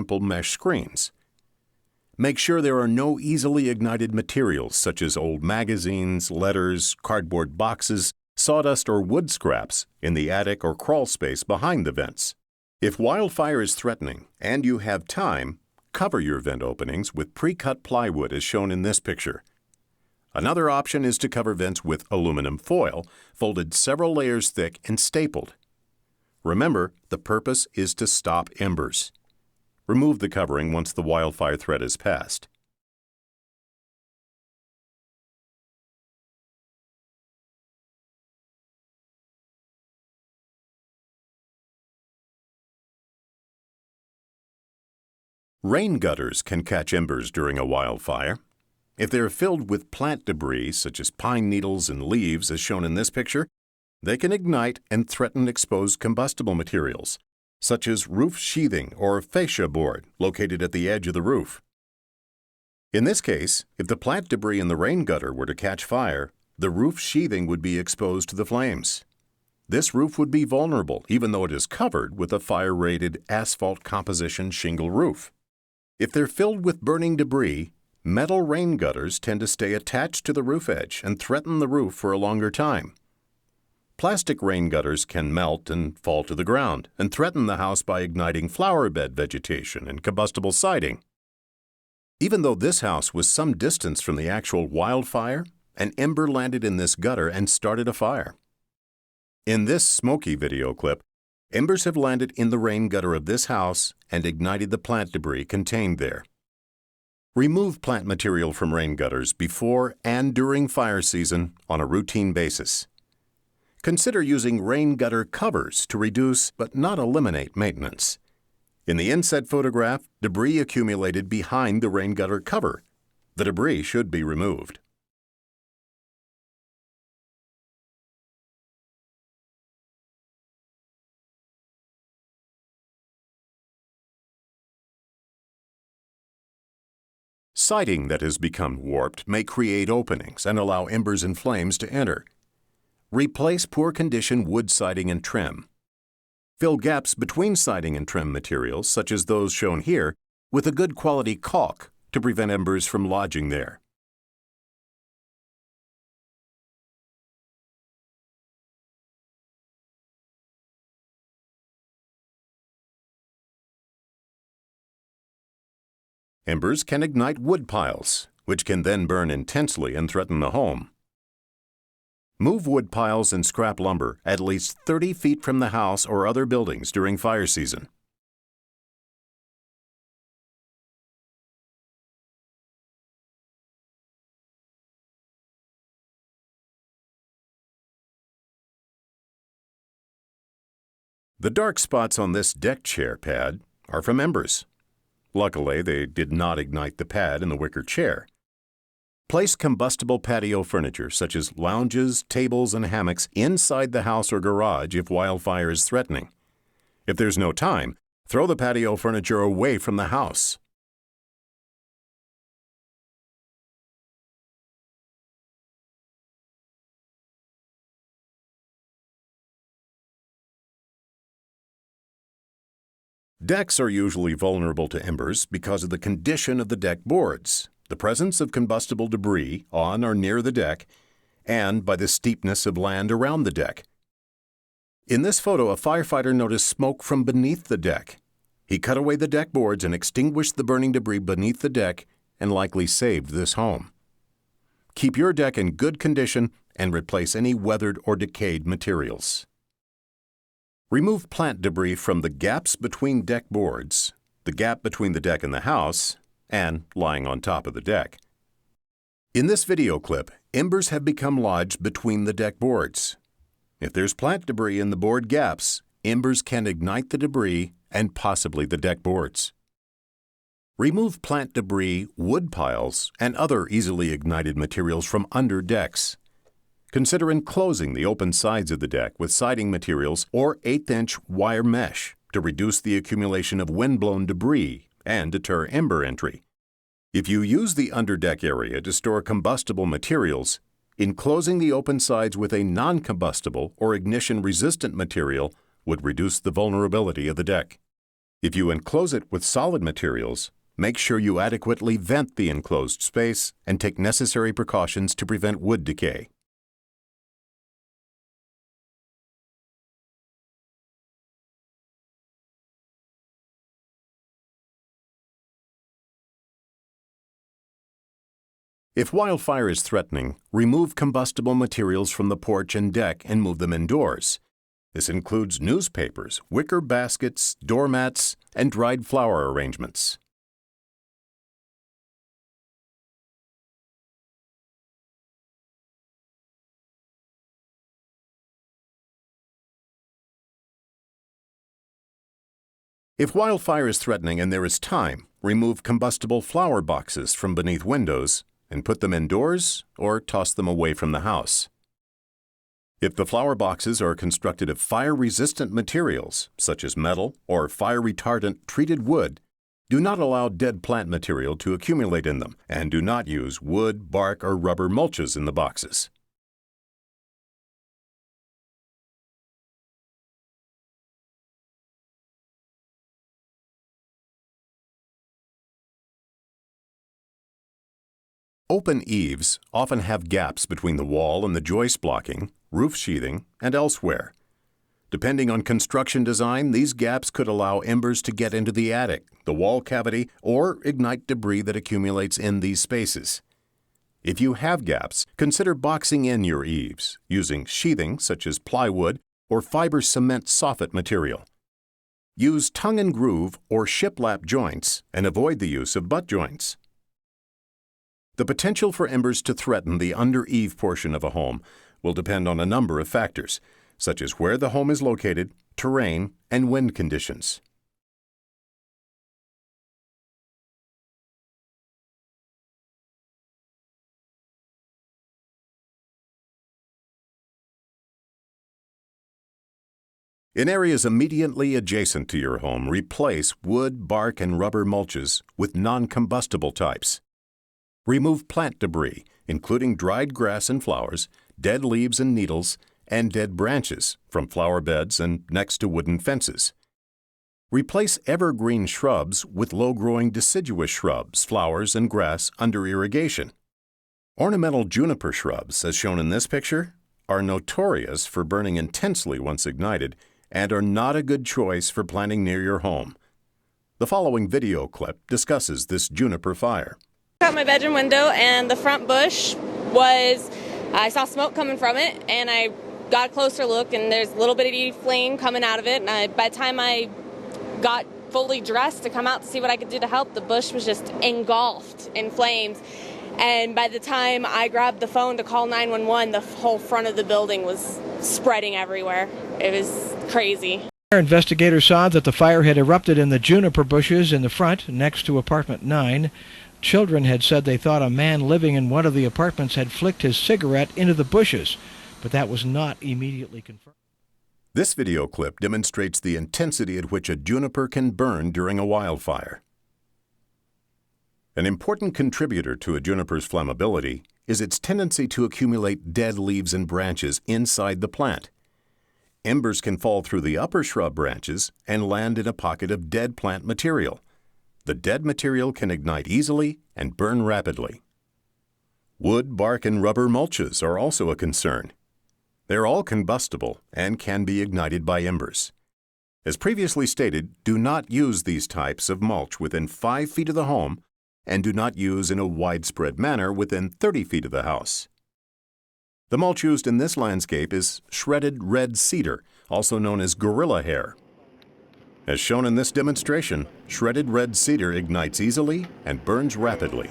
simple mesh screens. Make sure there are no easily ignited materials such as old magazines, letters, cardboard boxes, sawdust, or wood scraps in the attic or crawl space behind the vents. If wildfire is threatening and you have time, cover your vent openings with pre-cut plywood as shown in this picture. Another option is to cover vents with aluminum foil, folded several layers thick and stapled. Remember, the purpose is to stop embers. Remove the covering once the wildfire threat is passed. Rain gutters can catch embers during a wildfire. If they are filled with plant debris, such as pine needles and leaves as shown in this picture, they can ignite and threaten exposed combustible materials, such as roof sheathing or fascia board located at the edge of the roof. In this case, if the plant debris in the rain gutter were to catch fire, the roof sheathing would be exposed to the flames. This roof would be vulnerable even though it is covered with a fire-rated asphalt composition shingle roof. If they're filled with burning debris, metal rain gutters tend to stay attached to the roof edge and threaten the roof for a longer time. Plastic rain gutters can melt and fall to the ground and threaten the house by igniting flower bed vegetation and combustible siding. Even though this house was some distance from the actual wildfire, an ember landed in this gutter and started a fire. In this smoky video clip, embers have landed in the rain gutter of this house and ignited the plant debris contained there. Remove plant material from rain gutters before and during fire season on a routine basis. Consider using rain gutter covers to reduce but not eliminate maintenance. In the inset photograph, debris accumulated behind the rain gutter cover. The debris should be removed. Siding that has become warped may create openings and allow embers and flames to enter. Replace poor condition wood siding and trim. Fill gaps between siding and trim materials, such as those shown here, with a good quality caulk to prevent embers from lodging there. Embers can ignite wood piles, which can then burn intensely and threaten the home. Move wood piles and scrap lumber at least 30 feet from the house or other buildings during fire season. The dark spots on this deck chair pad are from embers. Luckily, they did not ignite the pad in the wicker chair. Place combustible patio furniture such as lounges, tables, and hammocks inside the house or garage if wildfire is threatening. If there's no time, throw the patio furniture away from the house. Decks are usually vulnerable to embers because of the condition of the deck boards, the presence of combustible debris on or near the deck, and by the steepness of land around the deck. In this photo, a firefighter noticed smoke from beneath the deck. He cut away the deck boards and extinguished the burning debris beneath the deck and likely saved this home. Keep your deck in good condition and replace any weathered or decayed materials. Remove plant debris from the gaps between deck boards, the gap between the deck and the house, and lying on top of the deck. In this video clip, embers have become lodged between the deck boards. If there's plant debris in the board gaps, embers can ignite the debris and possibly the deck boards. Remove plant debris, wood piles, and other easily ignited materials from under decks. Consider enclosing the open sides of the deck with siding materials or 1/8-inch wire mesh to reduce the accumulation of wind-blown debris and deter ember entry. If you use the underdeck area to store combustible materials, enclosing the open sides with a non-combustible or ignition-resistant material would reduce the vulnerability of the deck. If you enclose it with solid materials, make sure you adequately vent the enclosed space and take necessary precautions to prevent wood decay. If wildfire is threatening, remove combustible materials from the porch and deck and move them indoors. This includes newspapers, wicker baskets, doormats, and dried flower arrangements. If wildfire is threatening and there is time, remove combustible flower boxes from beneath windows and put them indoors or toss them away from the house. If the flower boxes are constructed of fire-resistant materials, such as metal or fire-retardant treated wood, do not allow dead plant material to accumulate in them, and do not use wood, bark, or rubber mulches in the boxes. Open eaves often have gaps between the wall and the joist blocking, roof sheathing, and elsewhere. Depending on construction design, these gaps could allow embers to get into the attic, the wall cavity, or ignite debris that accumulates in these spaces. If you have gaps, consider boxing in your eaves, using sheathing such as plywood or fiber cement soffit material. Use tongue and groove or shiplap joints and avoid the use of butt joints. The potential for embers to threaten the under-eave portion of a home will depend on a number of factors, such as where the home is located, terrain, and wind conditions. In areas immediately adjacent to your home, replace wood, bark, and rubber mulches with non-combustible types. Remove plant debris, including dried grass and flowers, dead leaves and needles, and dead branches from flower beds and next to wooden fences. Replace evergreen shrubs with low-growing deciduous shrubs, flowers, and grass under irrigation. Ornamental juniper shrubs, as shown in this picture, are notorious for burning intensely once ignited and are not a good choice for planting near your home. The following video clip discusses this juniper fire. Out my bedroom window, and the front bush I saw smoke coming from it, and I got a closer look, and there's a little bitty flame coming out of it, and by the time I got fully dressed to come out to see what I could do to help, the bush was just engulfed in flames. And by the time I grabbed the phone to call 911, the whole front of the building was spreading everywhere. It was crazy. Investigators saw that the fire had erupted in the juniper bushes in the front next to apartment 9. Children had said they thought a man living in one of the apartments had flicked his cigarette into the bushes, but that was not immediately confirmed. This video clip demonstrates the intensity at which a juniper can burn during a wildfire. An important contributor to a juniper's flammability is its tendency to accumulate dead leaves and branches inside the plant. Embers can fall through the upper shrub branches and land in a pocket of dead plant material. The dead material can ignite easily and burn rapidly. Wood, bark, and rubber mulches are also a concern. They're all combustible and can be ignited by embers. As previously stated, do not use these types of mulch within 5 feet of the home and do not use in a widespread manner within 30 feet of the house. The mulch used in this landscape is shredded red cedar, also known as gorilla hair. As shown in this demonstration, shredded red cedar ignites easily and burns rapidly.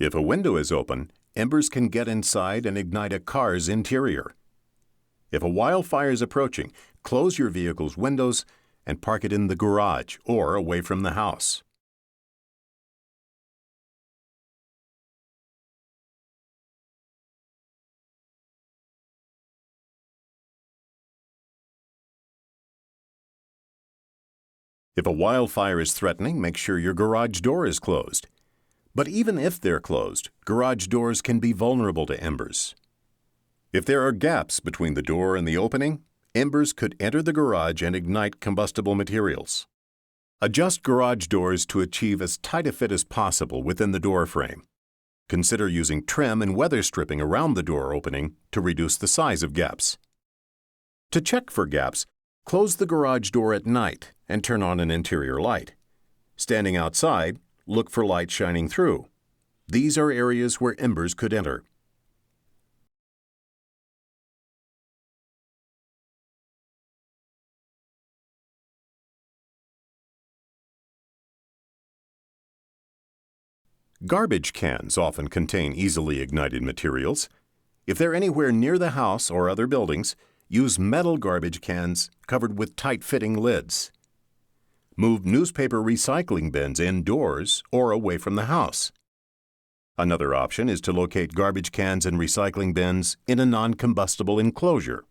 If a window is open, embers can get inside and ignite a car's interior. If a wildfire is approaching, close your vehicle's windows and park it in the garage or away from the house. If a wildfire is threatening, make sure your garage door is closed. But even if they're closed, garage doors can be vulnerable to embers. If there are gaps between the door and the opening, embers could enter the garage and ignite combustible materials. Adjust garage doors to achieve as tight a fit as possible within the door frame. Consider using trim and weather stripping around the door opening to reduce the size of gaps. To check for gaps, close the garage door at night and turn on an interior light. Standing outside, look for light shining through. These are areas where embers could enter. Garbage cans often contain easily ignited materials. If they're anywhere near the house or other buildings, use metal garbage cans covered with tight-fitting lids. Move newspaper recycling bins indoors or away from the house. Another option is to locate garbage cans and recycling bins in a non-combustible enclosure.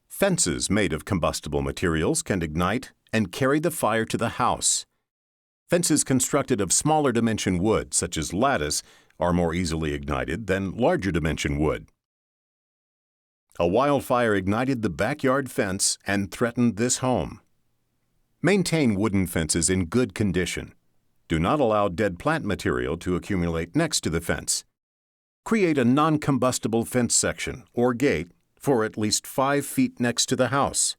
Fences made of combustible materials can ignite and carry the fire to the house. Fences constructed of smaller dimension wood, such as lattice, are more easily ignited than larger dimension wood. A wildfire ignited the backyard fence and threatened this home. Maintain wooden fences in good condition. Do not allow dead plant material to accumulate next to the fence. Create a non-combustible fence section or gate for at least 5 feet next to the house.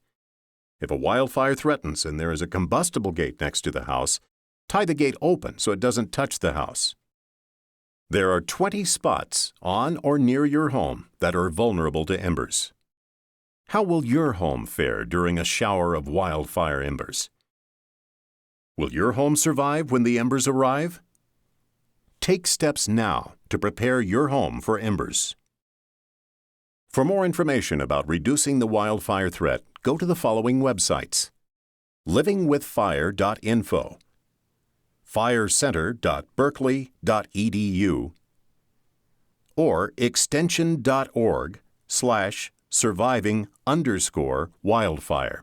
If a wildfire threatens and there is a combustible gate next to the house, tie the gate open so it doesn't touch the house. There are 20 spots on or near your home that are vulnerable to embers. How will your home fare during a shower of wildfire embers? Will your home survive when the embers arrive? Take steps now to prepare your home for embers. For more information about reducing the wildfire threat, go to the following websites: livingwithfire.info, firecenter.berkeley.edu, or extension.org/surviving_wildfire.